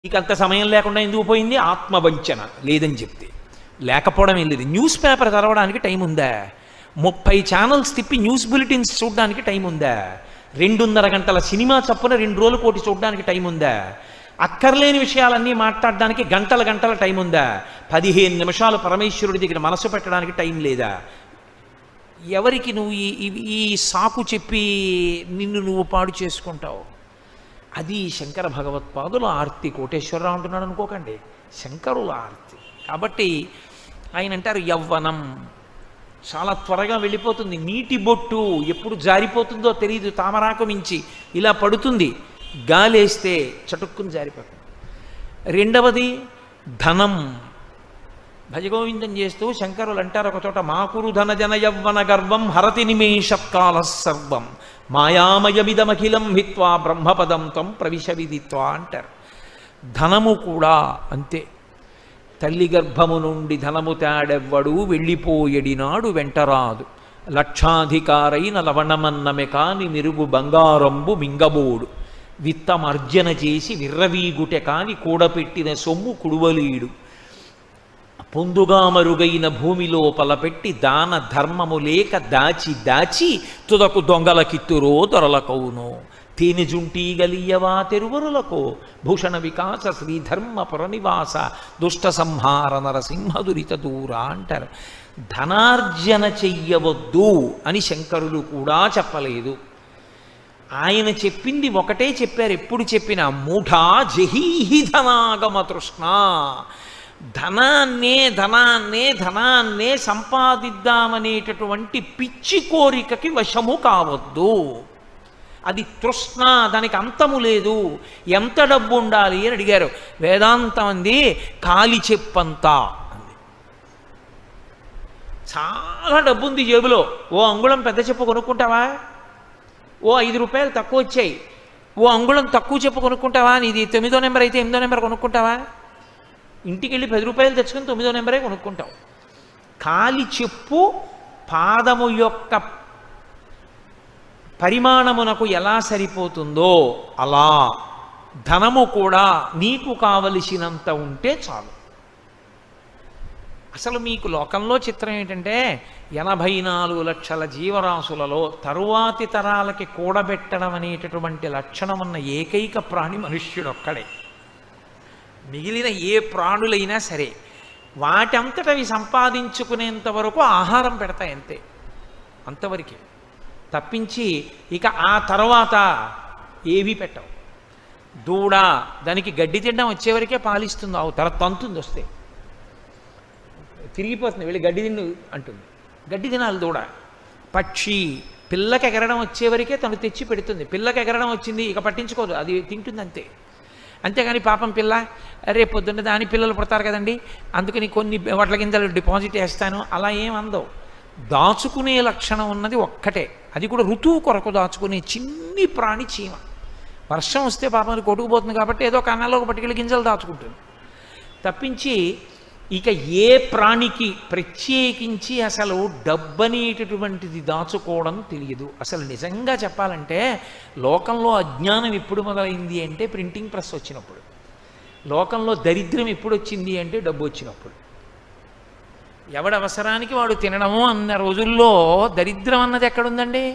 నీకు అంత సమయం లేకుండా ఎందుకు పోయింది? ఆత్మవంచన లేదని చెప్తే. లేకపోవడం ఏం లేదు. న్యూస్ పేపర్ చదవడానికి టైం ఉందా? 30 ఛానల్స్ తిప్పి న్యూస్ బులెటిన్స్ చూడడానికి టైం ఉందా? 2.5 గంటల సినిమా చప్పున 2 రోజులు కోటి చూడడానికి టైం ఉందా? అక్కర్లేని విషయాలన్నీ మాట్లాడడానికి గంటల గంటల టైం ఉందా? 15 నిమిషాలు పరమేశ్వరుడి దగ్గర మనసు పెట్టడానికి టైం లేదా? ఎవరికి నువ్వు ఈ సాకు చెప్పి నిన్ను నువ్వు పాడు చేసుకుంటావు? అది శంకర భగవత్పాదుల ఆర్తి. కోటేశ్వరరావు అంటున్నాడు అనుకోకండి, శంకరుల ఆర్తి. కాబట్టి ఆయన అంటారు యవ్వనం చాలా త్వరగా వెళ్ళిపోతుంది. నీటి బొట్టు ఎప్పుడు జారిపోతుందో తెలియదు. తామరాకు మించి ఇలా పడుతుంది, గాలేస్తే చటుక్కుని జారిపోతుంది. రెండవది ధనం. భజగోవిందం చేస్తూ శంకరులు అంటారు ఒక చోట, మాకురు ధన జన యవ్వన గర్వం హరతి నిమేషకాల సర్వం మాయామయమిదమఖిలం హిత్వా బ్రహ్మపదం త్వం ప్రవిశ విదిత్వా అంటారు. ధనము కూడా అంతే. తల్లి గర్భము నుండి ధనము తాడెవ్వడు వెళ్ళిపోయడినాడు వెంటరాదు. లక్షాధికారైన లవణమన్నమె కాని మిరుగు బంగారంబు మింగబోడు. విత్తమర్జన చేసి విర్రవీగుటె కాని కూడపెట్టిన సొమ్ము కుడువలీడు. పొందుగా మరుగైన భూమి లోపల పెట్టి దాన ధర్మము లేక దాచి దాచి తుదకు దొంగల కిత్తురో దొరలకౌను. తేనె జుంటీ గలియవా తెరువరులకు భూషణ వికాస శ్రీధర్మ పురనివాస దుష్ట సంహార నరసింహ దురిత దూర అంటారు. ధనార్జన చెయ్యవద్దు అని శంకరులు కూడా చెప్పలేదు. ఆయన చెప్పింది ఒకటే చెప్పారు. ఎప్పుడు చెప్పినా మూఢా జహీహి ధనాగమ తృష్ణ. ధనాన్నే ధనాన్నే ధనాన్నే సంపాదిద్దామనేటటువంటి పిచ్చి కోరికకి వశము కావద్దు. అది తృష్ణ, దానికి అంతము లేదు. ఎంత డబ్బు ఉండాలి అని అడిగారు. వేదాంతం అంది కాలి చెప్పంతా అంది. చాలా డబ్బు ఉంది జేబులో. ఓ అంగుళం పెద్ద చెప్పు కొనుక్కుంటావా? ఓ 5 రూపాయలు తక్కువ వచ్చాయి, ఓ అంగుళం తక్కువ చెప్పు కొనుక్కుంటావా? నీది 9వ నెంబర్ అయితే 8వ నెంబర్ కొనుక్కుంటావా? ఇంటికి వెళ్ళి 10 రూపాయలు తెచ్చుకొని 9వ నెంబరే కొనుక్కుంటావు. కాలి చెప్పు పాదము యొక్క పరిమాణమునకు ఎలా సరిపోతుందో అలా ధనము కూడా నీకు కావలసినంత ఉంటే చాలు. అసలు మీకు లోకంలో చిత్రం ఏంటంటే 84 లక్షల జీవరాశులలో తరువాతి తరాలకి కూడబెట్టడం అనేటటువంటి లక్షణం ఉన్న ఏకైక ప్రాణి మనుష్యుడొక్కడే. మిగిలిన ఏ ప్రాణులైనా సరే వాటంతటవి సంపాదించుకునేంత వరకు ఆహారం పెడతాయి అంతే, అంతవరకే. తప్పించి ఇక ఆ తర్వాత ఏవీ పెట్టవు. దూడ దానికి గడ్డి తినడం వచ్చేవరకే పాలిస్తుంది. ఆవు తర్వాత తంతుంది, వస్తే తిరిగిపోతుంది, వెళ్ళి గడ్డి తిన్ను అంటుంది. గడ్డి తినాలి దూడ. పక్షి పిల్లకి ఎగరడం వచ్చేవరకే తను తెచ్చి పెడుతుంది. పిల్లకి ఎగరడం వచ్చింది ఇక పట్టించుకోదు, అది తింటుంది అంతే. అంతేగాని పాపం పిల్ల రేపు పొద్దున్న దాని పిల్లలు పుడతారు కదండి అందుకని కొన్ని వడ్ల గింజలు డిపాజిట్ వేస్తాను అలా ఏం అందవు. దాచుకునే లక్షణం ఉన్నది ఒక్కటే, అది కూడా ఋతువు కొరకు దాచుకునే చిన్ని ప్రాణి చీమ. వర్షం వస్తే పాపం అది కొట్టుకుపోతుంది కాబట్టి ఏదో కన్నాలో పట్టుకెళ్ళి గింజలు దాచుకుంటుంది. తప్పించి ఇక ఏ ప్రాణికి ప్రత్యేకించి అసలు డబ్బనేటటువంటిది దాచుకోవడం తెలియదు. అసలు నిజంగా చెప్పాలంటే లోకంలో అజ్ఞానం ఎప్పుడు మొదలైంది అంటే ప్రింటింగ్ ప్రెస్ వచ్చినప్పుడు. లోకంలో దరిద్రం ఎప్పుడు వచ్చింది అంటే డబ్బు వచ్చినప్పుడు. ఎవడ అవసరానికి వాడు తినడము అన్న రోజుల్లో దరిద్రం అన్నది ఎక్కడుందండి?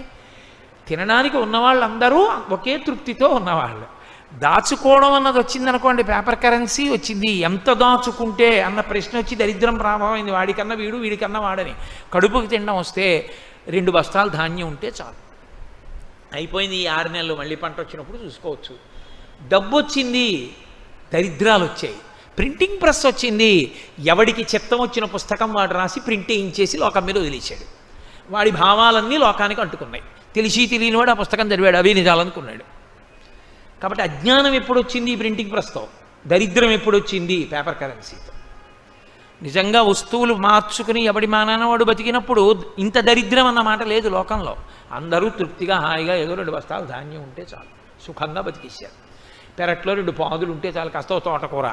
తినడానికి ఉన్నవాళ్ళందరూ ఒకే తృప్తితో ఉన్నవాళ్ళు. దాచుకోవడం అన్నది వచ్చిందనుకోండి, పేపర్ కరెన్సీ వచ్చింది. ఎంత దాచుకుంటే అన్న ప్రశ్న వచ్చి దరిద్రం ప్రారంభమైంది. వాడికన్నా వీడు, వీడికన్నా వాడని. కడుపుకి తినడం వస్తే 2 బస్తాలు ధాన్యం ఉంటే చాలు, అయిపోయింది. ఈ 6 నెలలు మళ్ళీ పంట వచ్చినప్పుడు చూసుకోవచ్చు. డబ్బు వచ్చింది, దరిద్రాలు వచ్చాయి. ప్రింటింగ్ ప్రెస్ వచ్చింది, ఎవడికి చిత్తం వచ్చిన పుస్తకం వాడు రాసి ప్రింట్ వేయించేసి లోకం మీద వదిలేశాడు. వాడి భావాలన్నీ లోకానికి అంటుకున్నాయి. తెలిసి తెలియని వాడు ఆ పుస్తకం చదివాడు, అవే నిజాలనుకున్నాడు. కాబట్టి అజ్ఞానం ఎప్పుడు వచ్చింది? ప్రింటింగ్ ప్రెస్తో. దరిద్రం ఎప్పుడు వచ్చింది? పేపర్ కరెన్సీతో. నిజంగా వస్తువులు మార్చుకుని ఎవడి మానాన వాడు బతికినప్పుడు ఇంత దరిద్రం అన్న మాట లేదు లోకంలో. అందరూ తృప్తిగా హాయిగా ఏదో 2 బస్తాలు ధాన్యం ఉంటే చాలు, సుఖంగా బతికేశారు. పెరట్లో 2 పాదులు ఉంటే చాలు, కాస్త తోటకూర,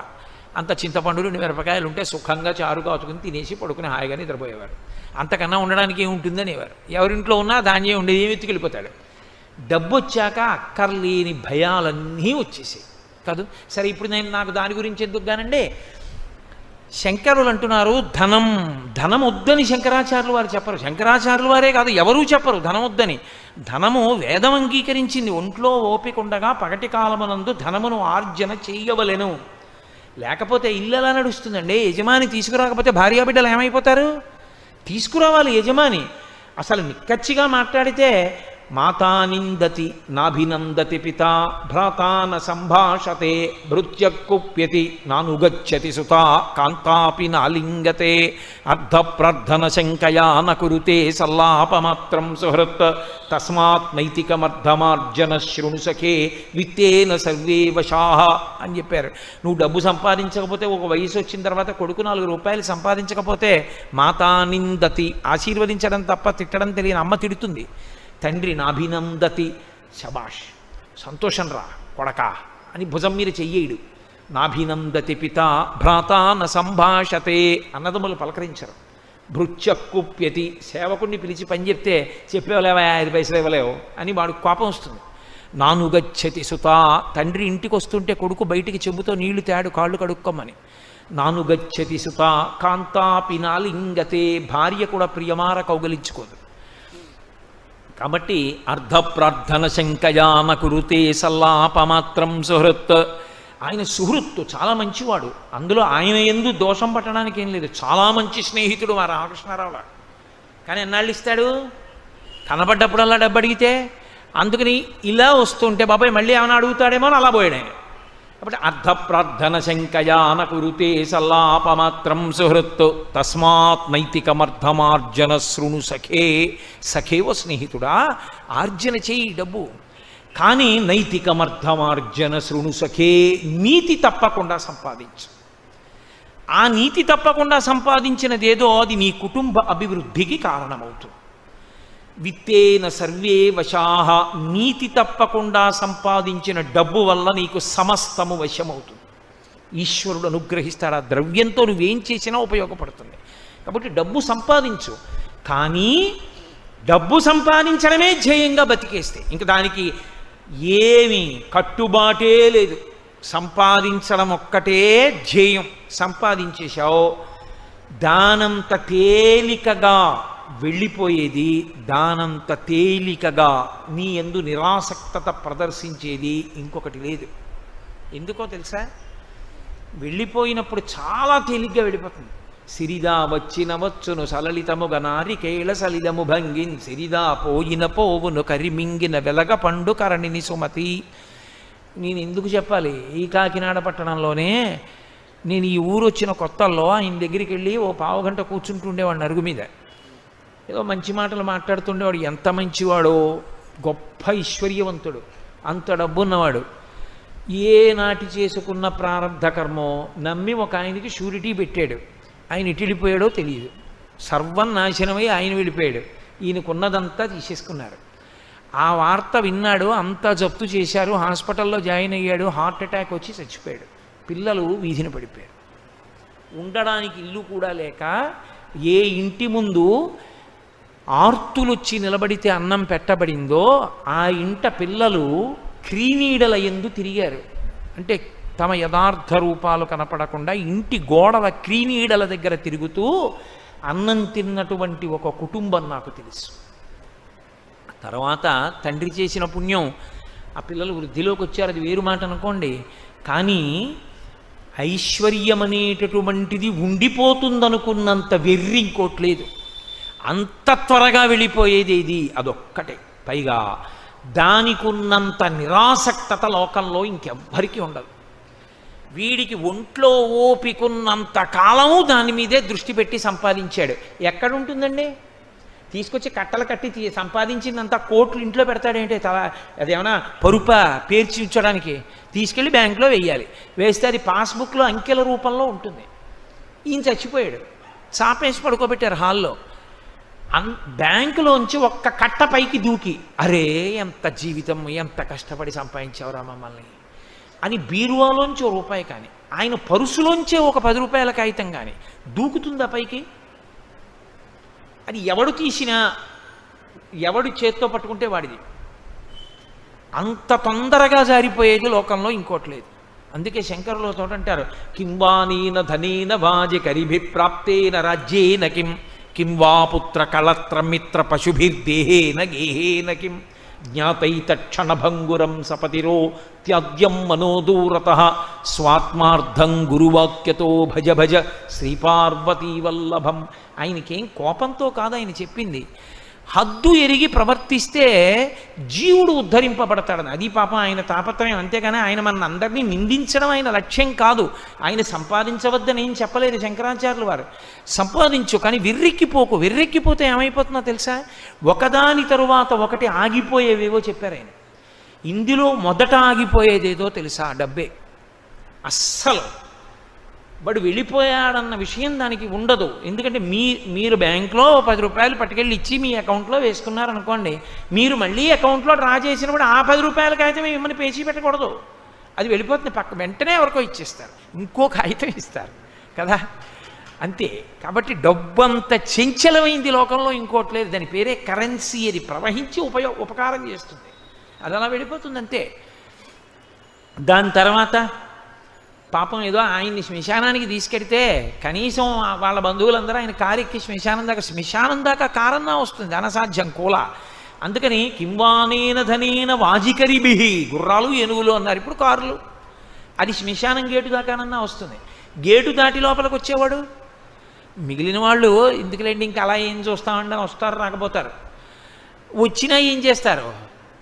అంత చింతపండు, 2 మిరపకాయలు ఉంటే సుఖంగా చారు కాచుకుని తినేసి పడుకుని హాయిగా నిద్రపోయేవారు. అంతకన్నా ఉండడానికి ఏముంటుంది అనేవారు. ఎవరింట్లో ఉన్నా ధాన్యం ఉండేది, ఏమి ఎత్తుకెళ్ళిపోతాడు. డబ్బు వచ్చాక అక్కర్లేని భయాలన్నీ వచ్చేసాయి. కాదు. సరే, ఇప్పుడు నాకు దాని గురించి ఎందుకు కానండి. శంకరులు అంటున్నారు ధనం వద్దని శంకరాచార్యులు వారు చెప్పరు. శంకరాచార్యులు వారే కాదు, ఎవరూ చెప్పరు ధనం వద్దని. ధనము వేదం అంగీకరించింది. ఒంట్లో ఓపిక ఉండగా పగటి కాలమునందు ధనమును ఆర్జన చేయవలెను. లేకపోతే ఇల్లు ఎలా నడుస్తుందండి? యజమాని తీసుకురాకపోతే భార్యాబిడ్డలు ఏమైపోతారు? తీసుకురావాలి యజమాని. అసలు నిక్కచ్చిగా మాట్లాడితే మాతా నిందతి నాభినందతి పిత భ్రాతాన సంభాషతే భృత్యకుప్యతి నానుగచ్చతి సుతా కాంతాపి నాలింగతే అర్ధప్రార్థన శంకయా నకురుతే సల్లాపమాత్రం సుహృత్ తస్మాత్ నైతికమర్ధమార్జన శృణు సఖే విత్తేన సర్వే వశాః అని చెప్పారు. నువ్వు డబ్బు సంపాదించకపోతే, ఒక వయసు వచ్చిన తర్వాత కొడుకు 4 రూపాయలు సంపాదించకపోతే మాతా నిందతి, ఆశీర్వదించడం తప్ప తిట్టడం తెలియని అమ్మ తిడుతుంది. తండ్రి నాభినందతి, శబాష్ సంతోషం రా కొడక అని భుజం మీద చెయ్యేడు. నాభినందతి పిత భ్రాతాన సంభాషతే, అన్నదమ్ములు పలకరించరు. భృత్యకుప్యతి, సేవకుడిని పిలిచి పని చెప్తే చెప్పేవలేవా 5 పైసలు ఇవ్వలేవు అని వాడు కోపం వస్తుంది. నానుగచ్చతి సుతా, తండ్రి ఇంటికి వస్తుంటే కొడుకు బయటికి చెంబుతో నీళ్లు తేడు కాళ్ళు కడుక్కోమని. నానుగచ్చతి సుతా కాంతాపి నాలింగతే, భార్య కూడా ప్రియమార కౌగలించుకోదు. కాబట్టి అర్ధప్రార్థన శంకయాన కురుతే సల్లాపమాత్రం సుహృత్. ఆయన సుహృత్తు, చాలా మంచివాడు. అందులో ఆయన యందు దోషం పట్టడానికి ఏం లేదు. చాలా మంచి స్నేహితుడు మా రామకృష్ణారావు. కానీ ఎన్నాళ్ళు ఇస్తాడు? కనబడ్డప్పుడల్లా డబ్బు అడిగితే. అందుకని ఇలా వస్తుంటే బాబాయ్ మళ్ళీ ఏమైనా అడుగుతాడేమో అని అలా పోయాడు. కాబట్టి అర్ధప్రార్థన శంకయాన కురుతే సల్లాపమాత్రం సుహృత్ తస్మాత్ నైతికమర్ధమార్జన శృణు సఖే. సఖేవ స్నేహితుడా, ఆర్జన చేయి డబ్బు, కానీ నైతికమర్ధమార్జన శృణు సఖే, నీతి తప్పకుండా సంపాదించు. ఆ నీతి తప్పకుండా సంపాదించినదేదో అది నీ కుటుంబ అభివృద్ధికి కారణమవుతుంది. విత్తేన సర్వే వశాః, నీతి తప్పకుండా సంపాదించిన డబ్బు వల్ల నీకు సమస్తము వశమవుతుంది. ఈశ్వరుడు అనుగ్రహిస్తాడు. ఆ ద్రవ్యంతో నువ్వేం చేసినా ఉపయోగపడుతుంది. కాబట్టి డబ్బు సంపాదించు, కానీ డబ్బు సంపాదించడమే ధ్యేయంగా బతికేస్తే ఇంక దానికి ఏమీ కట్టుబాటే లేదు. సంపాదించడం ఒక్కటే ధ్యేయం. సంపాదించేశావు, దానంత తేలికగా వెళ్ళిపోయేది, దానంత తేలికగా నీ యందు నిరాసక్తత ప్రదర్శించేది ఇంకొకటి లేదు. ఎందుకో తెలుసా? వెళ్ళిపోయినప్పుడు చాలా తేలిగ్గా వెళ్ళిపోతుంది. సిరిదా వచ్చిన వచ్చును సలలితముగ నారికేళ సలిదము భంగిన్ సిరిదా పోయిన పోవును కరిమింగిన వెలగ పండు కరణిని సుమతి. నేను ఎందుకు చెప్పాలి? ఈ కాకినాడ పట్టణంలోనే నేను ఈ ఊరు వచ్చిన కొత్తల్లో ఆయన దగ్గరికి వెళ్ళి ఓ పావుగంట కూర్చుంటుండేవాడిని అరుగు మీద. ఏదో మంచి మాటలు మాట్లాడుతుండేవాడు. ఎంత మంచివాడో, గొప్ప ఐశ్వర్యవంతుడు, అంత డబ్బున్నవాడు. ఏ నాటి చేసుకున్న ప్రారంధ కర్మో నమ్మి ఒక ఆయనకి షూరిటీ పెట్టాడు. ఆయన ఇటు వెళ్ళిపోయాడో తెలియదు. సర్వం నాశనమై ఆయన వెళ్ళిపోయాడు. ఈయనకున్నదంతా తీసేసుకున్నారు. ఆ వార్త విన్నాడు. అంతా జప్తు చేశారు. హాస్పిటల్లో జాయిన్ అయ్యాడు. హార్ట్ అటాక్ వచ్చి చచ్చిపోయాడు. పిల్లలు వీధిన పడిపోయారు. ఉండడానికి ఇల్లు కూడా లేక ఏ ఇంటి ముందు ఆర్తులొచ్చి నిలబడితే అన్నం పెట్టబడిందో ఆ ఇంట పిల్లలు క్రీనీడల యందు తిరిగారు. అంటే తమ యథార్థ రూపాలు కనపడకుండా ఇంటి గోడల క్రీనీడల దగ్గర తిరుగుతూ అన్నం తిన్నటువంటి ఒక కుటుంబం నాకు తెలుసు. తర్వాత తండ్రి చేసిన పుణ్యం ఆ పిల్లలు వృద్ధిలోకి వచ్చారు, అది వేరు మాట అనుకోండి. కానీ ఐశ్వర్యం అనేటటువంటిది ఉండిపోతుందనుకున్నంత వెర్రి ఇంకోట్లేదు. అంత త్వరగా వెళ్ళిపోయేది ఇది అదొక్కటే. పైగా దానికి ఉన్నంత నిరాసక్తత లోకంలో ఇంకెవ్వరికీ ఉండదు. వీడికి ఒంట్లో ఓపికన్నంత కాలము దాని మీదే దృష్టి పెట్టి సంపాదించాడు. ఎక్కడుంటుందండి? తీసుకొచ్చి కట్టలు కట్టి సంపాదించిందంతా కోట్లు ఇంట్లో పెడతాడేంటి? అదేమన్నా పరుప పేర్చి ఉంచడానికి తీసుకెళ్ళి బ్యాంకులో వేయాలి. వేస్తే అది పాస్బుక్లో అంకెల రూపంలో ఉంటుంది. ఈయన చచ్చిపోయాడు, చాపేసి పడుకోబెట్టారు హాల్లో. బ్యాంకులోంచి ఒక్క కట్ట పైకి దూకి, అరే ఎంత జీవితం, ఎంత కష్టపడి సంపాదించావురా మమ్మల్ని అని బీరువాలోంచి ₹1 కానీ ఆయన పరుసులోంచే ఒక ₹10 కాగితం కానీ దూకుతుందా పైకి? అది ఎవడు తీసినా, ఎవడు చేత్తో పట్టుకుంటే వాడిది. అంత తొందరగా జారిపోయేది లోకంలో ఇంకోటి లేదు. అందుకే శంకరులో తోట అంటారు, కింవానీన ధనీన వాజికరిభిప్రాప్తేన రాజ్యేన కిం కిం వా పుత్ర కళత్రమిత్ర పశుభిర్దేహేన గేహేన కిం జ్ఞాతైతక్షణభంగురం సపతిరో త్యాజ్యం మనోదూరతః స్వాత్మార్థం గురువాక్యతో భజ భజ శ్రీపార్వతీ వల్లభం. ఆయనకేం కోపంతో కాదు ఆయన చెప్పింది, హద్దు ఎరిగి ప్రవర్తిస్తే జీవుడు ఉద్ధరింపబడతాడని. అది పాపం ఆయన తాపత్రయం, అంతేగాని ఆయన మన అందరినీ నిందించడం ఆయన లక్ష్యం కాదు. ఆయన సంపాదించవద్దని ఏం చెప్పలేదు శంకరాచార్యులు వారు. సంపాదించు, కానీ వెర్రెక్కిపోకు. వెర్రెక్కిపోతే ఏమైపోతుందో తెలుసా, ఒకదాని తరువాత ఒకటి ఆగిపోయేవేవో చెప్పారు ఆయన. ఇందులో మొదట ఆగిపోయేదేదో తెలుసా, డబ్బే. అస్సలు వాడు వెళ్ళిపోయాడన్న విషయం దానికి ఉండదు. ఎందుకంటే మీరు బ్యాంక్లో 10 రూపాయలు పట్టుకెళ్ళి ఇచ్చి మీ అకౌంట్లో వేసుకున్నారనుకోండి, మీరు మళ్ళీ అకౌంట్లో డ్రా చేసినప్పుడు ఆ 10 రూపాయల కాగితం మిమ్మల్ని పేచీ పెట్టకూడదు. అది వెళ్ళిపోతుంది పక్క, వెంటనే ఎవరికో ఇచ్చేస్తారు, ఇంకో కాగితం ఇస్తారు కదా, అంతే. కాబట్టి డబ్బు అంత చంచలమైంది లోకంలో ఇంకోటి లేదు. దాని పేరే కరెన్సీ. అది ప్రవహించి ఉపకారం చేస్తుంది, అది అలా వెళ్ళిపోతుంది అంతే. దాని తర్వాత పాపం ఏదో ఆయన్ని శ్మశానానికి తీసుకెడితే కనీసం వాళ్ళ బంధువులందరూ ఆయన కారెక్కి శ్మశానం దాకా కారన్నా వస్తుంది, అనసాధ్యం కూల. అందుకని కింవానేన ధనేన వాజికరిభిహి, గుర్రాలు ఏనుగులు అన్నారు, ఇప్పుడు కారులు. అది శ్మశానం గేటు దాకానన్నా వస్తుంది. గేటు దాటి లోపలికి వచ్చేవాడు, మిగిలిన వాళ్ళు ఎందుకులేండి ఇంకా అలా ఏం చూస్తామండి అని వస్తారు, రాకపోతారు. వచ్చినా ఏం చేస్తారు,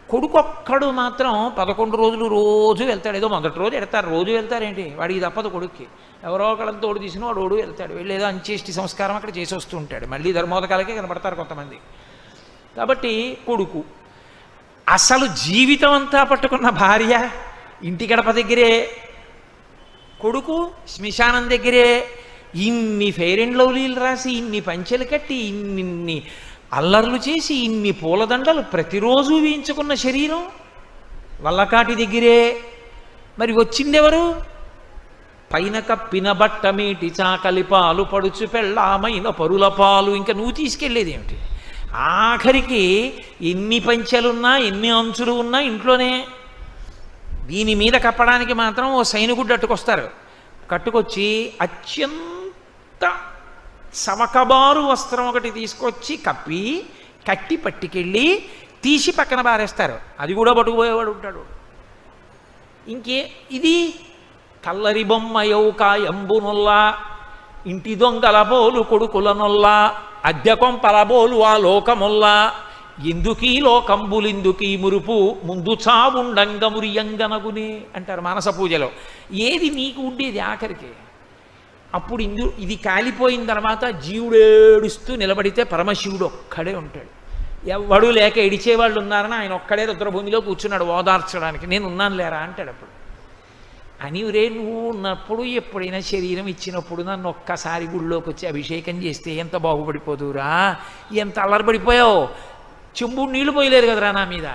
కొడుకొక్కడు మాత్రం 11 రోజులు రోజు వెళ్తాడు. ఏదో మొదటి రోజు వెళ్తారు, రోజు వెళ్తారేంటి, వాడికి తప్పదు కొడుక్కి. ఎవరో ఒకళ్ళని తోడు తీసిన వాడు వెళ్తాడు, వెళ్ళి ఏదో అంచేష్టి సంస్కారం అక్కడ చేసి వస్తూ ఉంటాడు. మళ్ళీ ధర్మోదకాలకే కనపడతారు కొంతమంది. కాబట్టి కొడుకు అసలు జీవితం అంతా పట్టుకున్న భార్య ఇంటి గడప దగ్గరే, కొడుకు శ్మశానం దగ్గరే. ఇన్ని ఫెయిర్ అండ్ లవ్లీలు రాసి, ఇన్ని పంచెలు కట్టి, ఇన్ని అల్లర్లు చేసి, ఇన్ని పూలదండలు ప్రతిరోజు వేయించుకున్న శరీరం వల్లకాటి దగ్గరే. మరి వచ్చిందెవరు, పైన కప్పిన బట్టమేటి చాకలి పాలు పడుచు పెళ్ళామైన పరుల పాలు. ఇంకా నువ్వు తీసుకెళ్ళేది ఏమిటి, ఆఖరికి ఎన్ని పంచెలున్నా ఎన్ని అంచులు ఉన్నా ఇంట్లోనే. దీని మీద కప్పడానికి మాత్రం ఓ సైనికుడు అట్టుకొస్తారు, కట్టుకొచ్చి అత్యంత సవకబారు వస్త్రం ఒకటి తీసుకొచ్చి కట్టి పట్టుకెళ్ళి తీసి పక్కన బారేస్తారు. అది కూడా పట్టుకుపోయేవాడు ఉంటాడు. ఇంకే ఇది కల్లరి బొమ్మయౌకాయంబునొల్లా, ఇంటి దొంగల బోలు కొడుకుల నొల్లా, అద్దె కొంపల బోలు ఆ లోకమొల్లా, ఎందుకీ లోకంబులిందుకీ మురుపు, ముందు చావుండంగమురియంగనగునే అంటారు మానస పూజలో. ఏది నీకు ఉండేది ఆఖరికి. అప్పుడు ఇది కాలిపోయిన తర్వాత జీవుడు ఏడుస్తూ నిలబడితే పరమశివుడు ఒక్కడే ఉంటాడు. ఎవడు లేక ఎడిచేవాళ్ళు ఉన్నారని ఆయన ఒక్కడే రుద్రభూమిలో కూర్చున్నాడు ఓదార్చడానికి. నేను ఉన్నాను లేరా అంటాడు. అప్పుడు అని రే నువ్వు ఉన్నప్పుడు ఎప్పుడైనా శరీరం ఇచ్చినప్పుడు నన్ను ఒక్కసారి గుళ్ళోకి వచ్చి అభిషేకం చేస్తే ఎంత బాగుపడిపోదురా, ఎంత అల్లరిపడిపోయావు. చెంబుడు నీళ్లు పోయలేరు కదరా నా మీద,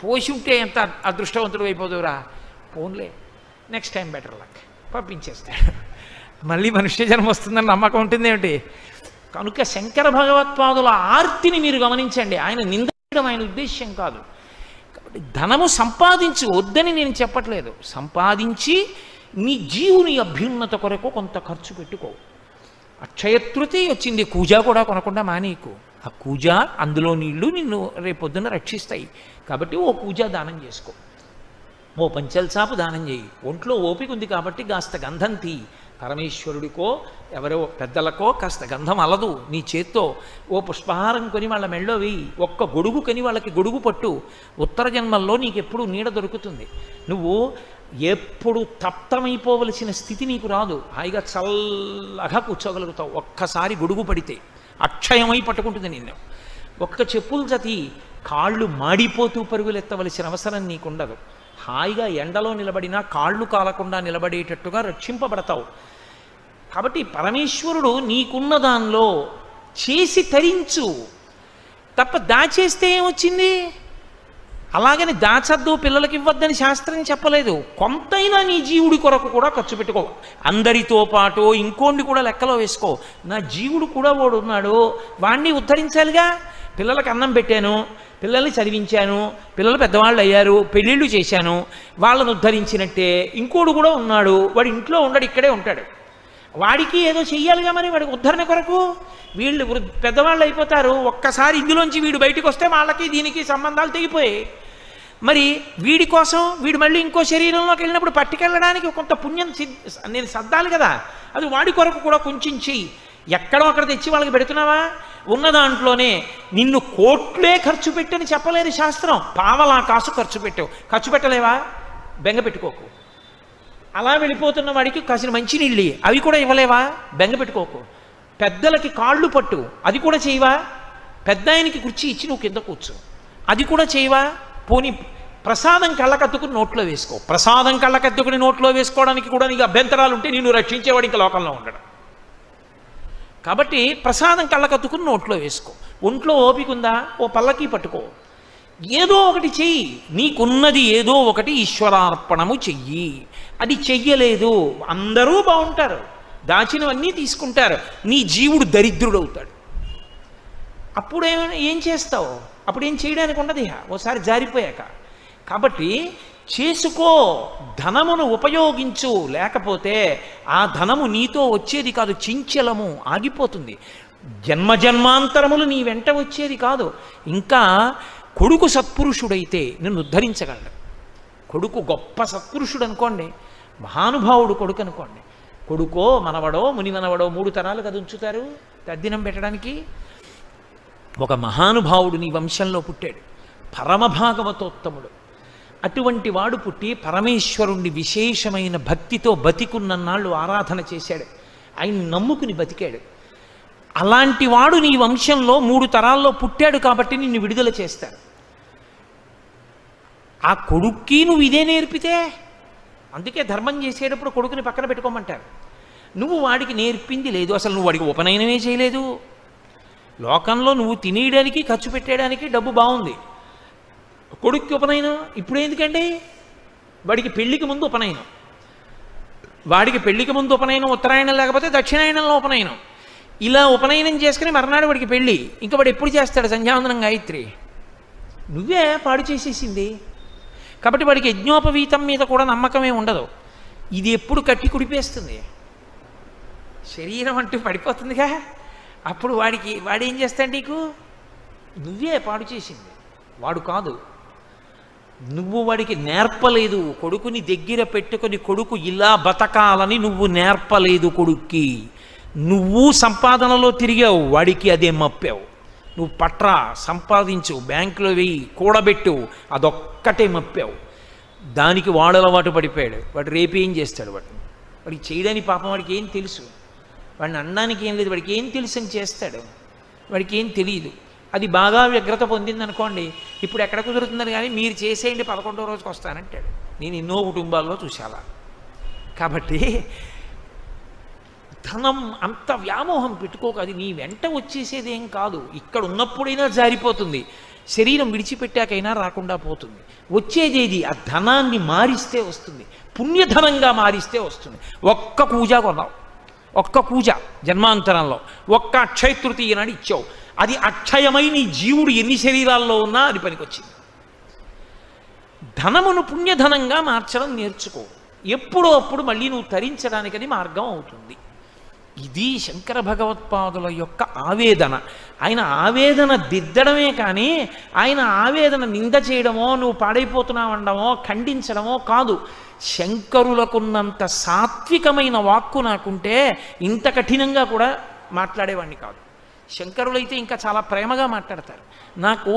పోసి ఉంటే ఎంత అదృష్టవంతుడు అయిపోదురా. పోన్లే, నెక్స్ట్ టైం బెటర్ లక్, పంపించేస్తాడు. మళ్ళీ మనుష్య జన్మ వస్తుందని నమ్మకం ఉంటుంది ఏమిటి. కనుక శంకర భగవత్పాదుల ఆర్తిని మీరు గమనించండి. ఆయన నిందించడం ఆయన ఉద్దేశ్యం కాదు. కాబట్టి ధనము సంపాదించు, వద్దని నేను చెప్పట్లేదు. సంపాదించి నీ జీవుని అభ్యున్నత కొరకు కొంత ఖర్చు పెట్టుకో. అక్షయతృతీయ వచ్చింది, కూజ కూడా కొనకుండా మానేకు. ఆ కూజ, అందులో నీళ్లు నిన్ను రేపొద్దున రక్షిస్తాయి. కాబట్టి ఓ కూజ దానం చేసుకో, ఓ పంచల్సాపు దానం చేయి. ఒంట్లో ఓపిక ఉంది కాబట్టి కాస్త గంధం తీ. పరమేశ్వరుడికో ఎవరో పెద్దలకో కాస్త గంధం అలదు నీ చేత్తో. ఓ పుష్పహారం కొని వాళ్ళ మెళ్ళో వేయి. ఒక్క గొడుగు కొని వాళ్ళకి గొడుగు పట్టు. ఉత్తర జన్మల్లో నీకు ఎప్పుడు నీడ దొరుకుతుంది. నువ్వు ఎప్పుడు తప్తమైపోవలసిన స్థితి నీకు రాదు. హాయిగా చల్లగా కూర్చోగలుగుతావు. ఒక్కసారి గొడుగు పడితే అక్షయమై పట్టుకుంటుంది నిన్ను. ఒక్క చెప్పులు జతి కాళ్ళు మాడిపోతూ పరుగులెత్తవలసిన అవసరం నీకుండదు. హాయిగా ఎండలో నిలబడినా కాళ్ళు కాలకుండా నిలబడేటట్టుగా రక్షింపబడతావు. కాబట్టి పరమేశ్వరుడు నీకున్న దానిలో చేసి తరించు తప్ప దాచేస్తే ఏమొచ్చింది. అలాగని దాచద్దు, పిల్లలకి ఇవ్వద్దని శాస్త్రం చెప్పలేదు. కొంతైనా నీ జీవుడి కొరకు కూడా ఖర్చు పెట్టుకో. అందరితో పాటు ఇంకోండి కూడా లెక్కలో వేసుకో. నా జీవుడు కూడా వాడు ఉన్నాడు, వాణ్ణి ఉద్ధరించాలిగా. పిల్లలకు అన్నం పెట్టాను, పిల్లల్ని చదివించాను, పిల్లలు పెద్దవాళ్ళు అయ్యారు, పెళ్ళిళ్ళు చేశాను, వాళ్ళను ఉద్ధరించినట్టే ఇంకోడు కూడా ఉన్నాడు. వాడు ఇంట్లో ఉండడు, ఇక్కడే ఉంటాడు. వాడికి ఏదో చెయ్యాలిగా మరి, వాడికి ఉద్ధరణ కొరకు. వీళ్ళు పెద్దవాళ్ళు అయిపోతారు, ఒక్కసారి ఇందులోంచి వీడు బయటకు వస్తే వాళ్ళకి దీనికి సంబంధాలు తెగిపోయాయి. మరి వీడి కోసం వీడు మళ్ళీ ఇంకో శరీరంలోకి వెళ్ళినప్పుడు పట్టుకెళ్ళడానికి కొంత పుణ్యం నేను సర్దాలి కదా. అది వాడి కొరకు కూడా కొంచెం చెయ్యి. ఎక్కడో అక్కడ తెచ్చి వాళ్ళకి పెడుతున్నావా? ఉన్న దాంట్లోనే నిన్ను కోట్లే ఖర్చు పెట్టని చెప్పలేదు శాస్త్రం. పావలా కాసు ఖర్చు పెట్టావు, ఖర్చు పెట్టలేవా? బెంగ పెట్టుకోకు. అలా వెళ్ళిపోతున్న వాడికి కాసిన మంచినీళ్ళు అవి కూడా ఇవ్వలేవా? బెంగ పెట్టుకోకు. పెద్దలకి కాళ్ళు పట్టు, అది కూడా చేయవా? పెద్ద ఆయనకి కుర్చీ ఇచ్చి నువ్వు కింద కూర్చో, అది కూడా చేయవా? పోనీ ప్రసాదం కళ్ళకద్దుకుని నోట్లో వేసుకో. ప్రసాదం కళ్ళకద్దుకుని నోట్లో వేసుకోవడానికి కూడా నీకు అభ్యంతరాలు ఉంటే నిన్ను రక్షించేవాడు ఇంకా లోకంలో ఉండడు. కాబట్టి ప్రసాదం కళ్ళకద్దుకుని నోట్లో వేసుకో. ఒంట్లో ఓపిక ఉందా? ఓ పల్లకి పట్టుకో, ఏదో ఒకటి చెయ్యి. నీకున్నది ఏదో ఒకటి ఈశ్వరార్పణము చెయ్యి. అది చెయ్యలేదు, అందరూ బాగుంటారు, దాచినవన్నీ తీసుకుంటారు, నీ జీవుడు దరిద్రుడవుతాడు. ఏం చేస్తావు? అప్పుడేం చేయడానికి ఉండదు ఓసారి జారిపోయాక. కాబట్టి చేసుకో, ధనమును ఉపయోగించు. లేకపోతే ఆ ధనము నీతో వచ్చేది కాదు, చించలము ఆగిపోతుంది. జన్మజన్మాంతరములు నీ వెంట వచ్చేది కాదు. ఇంకా కొడుకు సత్పురుషుడైతే నిన్ను ఉద్ధరించగలడు. కొడుకు గొప్ప సత్పురుషుడు అనుకోండి, మహానుభావుడు కొడుకు అనుకోండి. కొడుకో మనవడో మునిమనవడో 3 తరాలు కదా ఉంచుతారు తద్దినం పెట్టడానికి. ఒక మహానుభావుడు నీ వంశంలో పుట్టాడు, పరమభాగవతోత్తముడు. అటువంటి వాడు పుట్టి పరమేశ్వరుణ్ణి విశేషమైన భక్తితో బతికున్నన్నాళ్ళు ఆరాధన చేశాడు, ఆయన నమ్ముకుని బతికాడు. అలాంటి వాడు నీ వంశంలో 3 తరాల్లో పుట్టాడు కాబట్టి నిన్ను విడుదల చేస్తాడు. ఆ కొడుక్కి నువ్వు ఇదే నేర్పితే, అందుకే ధర్మం చేసేటప్పుడు కొడుకుని పక్కన పెట్టుకోమంటారు. నువ్వు వాడికి నేర్పింది లేదు, అసలు నువ్వు వాడికి ఉపనయనమే చేయలేదు. లోకంలో నువ్వు తినేయడానికి ఖర్చు పెట్టడానికి డబ్బు బాగుంది, కొడుక్కి ఉపనయనం ఇప్పుడు ఎందుకండి? వాడికి పెళ్లికి ముందు ఉపనయనం, వాడికి పెళ్లికి ముందు ఉపనయనం, ఉత్తరాయణం లేకపోతే దక్షిణాయనంలో ఉపనయనం. ఇలా ఉపనయనం చేసుకుని మర్నాడు వాడికి పెళ్ళి. ఇంకా వాడు ఎప్పుడు చేస్తాడు సంధ్యావందనం గాయత్రి? నువ్వే పాడు చేసేసింది. కాబట్టి వాడికి యజ్ఞోపవీతం మీద కూడా నమ్మకమే ఉండదు. ఇది ఎప్పుడు కట్టి కుడిపేస్తుంది, శరీరం అంటూ పడిపోతుందిగా. అప్పుడు వాడేం చేస్తాడు నీకు? నువ్వే పాడు చేసింది, వాడు కాదు. నువ్వు వాడికి నేర్పలేదు. కొడుకుని దగ్గర పెట్టుకొని కొడుకు ఇలా బతకాలని నువ్వు నేర్పలేదు కొడుక్కి. నువ్వు సంపాదనలో తిరిగావు, వాడికి అదే మప్పావు. నువ్వు పట్రా, సంపాదించు, బ్యాంకులో వెయ్యి, కూడబెట్టు, అదొక్కటే మప్పావు. దానికి వాడు అలవాటు పడిపోయాడు. వాడు రేపేం చేస్తాడు? వాడికి చేయడానికి పాపం వాడికి ఏం తెలుసు? వాడిని అనడానికి ఏం లేదు, వాడికి ఏం తెలుసు అని చేస్తాడు. వాడికి ఏం తెలియదు. అది బాగా వ్యగ్రత పొందిందనుకోండి, ఇప్పుడు ఎక్కడ కుదురుతుందని కానీ మీరు చేసేయండి 11వ రోజుకి వస్తానంటాడు. నేను ఎన్నో కుటుంబాల్లో చూసాలా. కాబట్టి ధనం అంత వ్యామోహం పెట్టుకోక, అది నీ వెంట వచ్చేసేదేం కాదు. ఇక్కడ ఉన్నప్పుడైనా జారిపోతుంది, శరీరం విడిచిపెట్టాకైనా రాకుండా పోతుంది. వచ్చేదేది ఆ ధనాన్ని మారిస్తే వస్తుంది, పుణ్యధనంగా మారిస్తే వస్తుంది. ఒక్క కూజ కొన్నావు, ఒక్క కూజ జన్మాంతరంలో, ఒక్క అక్షయ తృతీయ నాడు ఇచ్చావు, అది అక్షయమై నీ జీవుడు ఎన్ని శరీరాల్లో ఉన్నా అది పనికొచ్చింది. ధనమును పుణ్యధనంగా మార్చడం నేర్చుకో. ఎప్పుడో అప్పుడు మళ్ళీ నువ్వు తరించడానికని మార్గం అవుతుంది. ఇది శంకర భగవత్పాదుల యొక్క ఆవేదన. ఆయన ఆవేదన దిద్దడమే కానీ ఆయన ఆవేదన నింద చేయడమో, నువ్వు పాడైపోతున్నావనడమో, ఖండించడమో కాదు. శంకరులకున్నంత సాత్వికమైన వాక్కు నాకుంటే ఇంత కఠినంగా కూడా మాట్లాడేవాడిని కాదు. శంకరులైతే ఇంకా చాలా ప్రేమగా మాట్లాడతారు. నాకు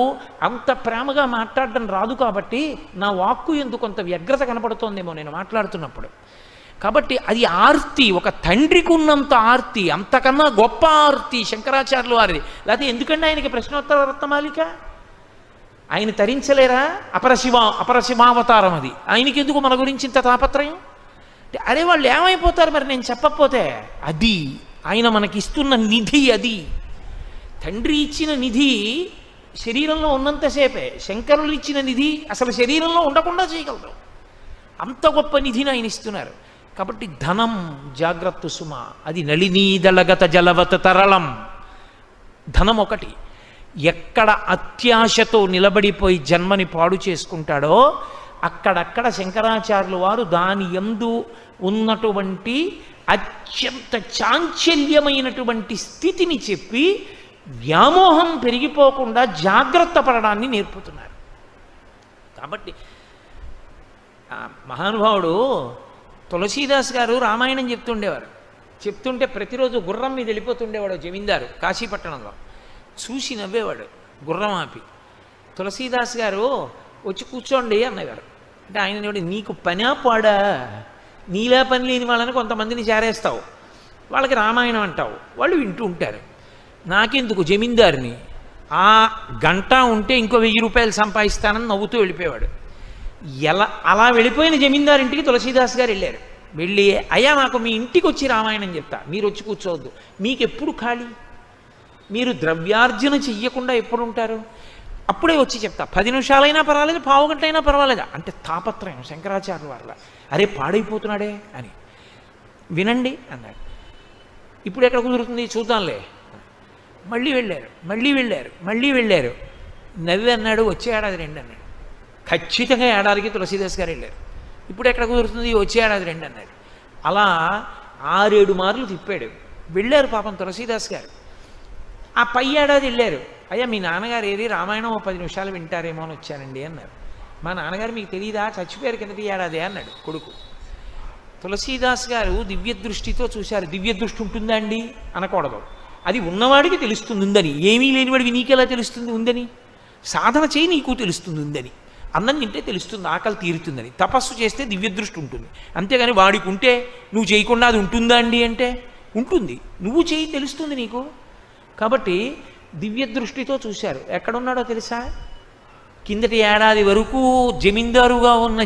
అంత ప్రేమగా మాట్లాడడం రాదు కాబట్టి నా వాక్కు ఎందుకు కొంత వ్యగ్రత కనపడుతోందేమో నేను మాట్లాడుతున్నప్పుడు. కాబట్టి అది ఆర్తి, ఒక తండ్రికి ఉన్నంత ఆర్తి, అంతకన్నా గొప్ప ఆర్తి శంకరాచార్యులు వారిది. లేకపోతే ఎందుకంటే ఆయనకి ప్రశ్నోత్తర రత్నమాలిక? ఆయన తరించలేరా? అపరశివావతారం అది. ఆయనకి ఎందుకు మన గురించి ఇంత తాపత్రయం? అరే వాళ్ళు ఏమైపోతారు మరి నేను చెప్పకపోతే? అది ఆయన మనకిస్తున్న నిధి. అది తండ్రి ఇచ్చిన నిధి శరీరంలో ఉన్నంతసేపే. శంకరులు ఇచ్చిన నిధి అసలు శరీరంలో ఉండకుండా చేయగలరు. అంత గొప్ప నిధిని ఆయన ఇస్తున్నారు. కాబట్టి ధనం జాగ్రత్త సుమ. అది నళినీదళగత జలవత తరళం. ధనం ఒకటి. ఎక్కడ అత్యాశతో నిలబడిపోయి జన్మని పాడు చేసుకుంటాడో అక్కడక్కడ శంకరాచార్యుల వారు దాని యందు ఉన్నటువంటి అత్యంత చాంచల్యమైనటువంటి స్థితిని చెప్పి వ్యామోహం పెరిగిపోకుండా జాగ్రత్త పడడాన్ని నేర్పుతున్నారు. కాబట్టి మహానుభావుడు తులసీదాస్ గారు రామాయణం చెప్తుండేవారు. చెప్తుంటే ప్రతిరోజు గుర్రం మీద వెళ్ళిపోతుండేవాడు జమీందారు కాశీపట్టణంలో. చూసి నవ్వేవాడు గుర్రం ఆపి. తులసీదాస్ గారు వచ్చి కూర్చోండి అన్నగారు. అంటే ఆయన నీకు పనా పాడా, నీలా పని లేని వాళ్ళని కొంతమందిని చేరేస్తావు, వాళ్ళకి రామాయణం అంటావు, వాళ్ళు వింటూ ఉంటారు. నాకెందుకు జమీందారిని, ఆ గంట ఉంటే ఇంకో 1000 రూపాయలు సంపాదిస్తానని నవ్వుతూ వెళ్ళిపోయేవాడు. అలా వెళ్ళిపోయిన జమీందారింటికి తులసీదాస్ గారు వెళ్ళారు. వెళ్ళి అయ్యా నాకు మీ ఇంటికి వచ్చి రామాయణం చెప్తా, మీరు వచ్చి కూర్చోవద్దు, మీకు ఎప్పుడు ఖాళీ, మీరు ద్రవ్యార్జన చెయ్యకుండా ఎప్పుడు ఉంటారు, అప్పుడే వచ్చి చెప్తా, 10 నిమిషాలైనా పర్వాలేదు, పావు గంట అయినా పర్వాలేదు. అంటే తాపత్రయం శంకరాచార్యుల వారిలా. అరే పాడైపోతున్నాడే అని. వినండి అన్నాడు. ఇప్పుడు ఎక్కడ కుదురుతుంది చూద్దాంలే. మళ్ళీ వెళ్ళారు. నవ్వి అన్నాడు, వచ్చే ఏడాది రండి అన్నాడు. ఖచ్చితంగా ఏడాదికి తులసీదాస్ గారు వెళ్ళారు. ఇప్పుడు ఎక్కడ కుదురుతుంది, వచ్చే ఏడాది రండి అన్నాడు. అలా 6-7 మార్లు తిప్పాడు. వెళ్ళారు పాపం తులసీదాస్ గారు. ఆ పై ఏడాది వెళ్ళారు. అయ్యా మీ నాన్నగారు ఏది రామాయణం 10 నిమిషాలు వింటారేమో అని వచ్చానండి అన్నారు. మా నాన్నగారు మీకు తెలియదా, చచ్చిపోయారు కిందటి ఏడాది అన్నాడు కొడుకు. తులసీదాస్ గారు దివ్య దృష్టితో చూశారు. దివ్య దృష్టి ఉంటుందా అండి అనకూడదు, అది ఉన్నవాడికి తెలుస్తుంది ఉందని. ఏమీ లేనివాడికి నీకెలా తెలుస్తుంది ఉందని? సాధన చేయి నీకు తెలుస్తుంది ఉందని. అన్నం తింటే తెలుస్తుంది ఆకలి తీరుతుందని. తపస్సు చేస్తే దివ్య దృష్టి ఉంటుంది. అంతేగాని వాడికి ఉంటే నువ్వు చేయకుండా అది ఉంటుందా అండి అంటే ఉంటుంది. నువ్వు చేయి తెలుస్తుంది నీకు. కాబట్టి దివ్య దృష్టితో చూశారు. ఎక్కడున్నాడో తెలుసా? కిందటి ఏడాది వరకు జమీందారుగా ఉన్న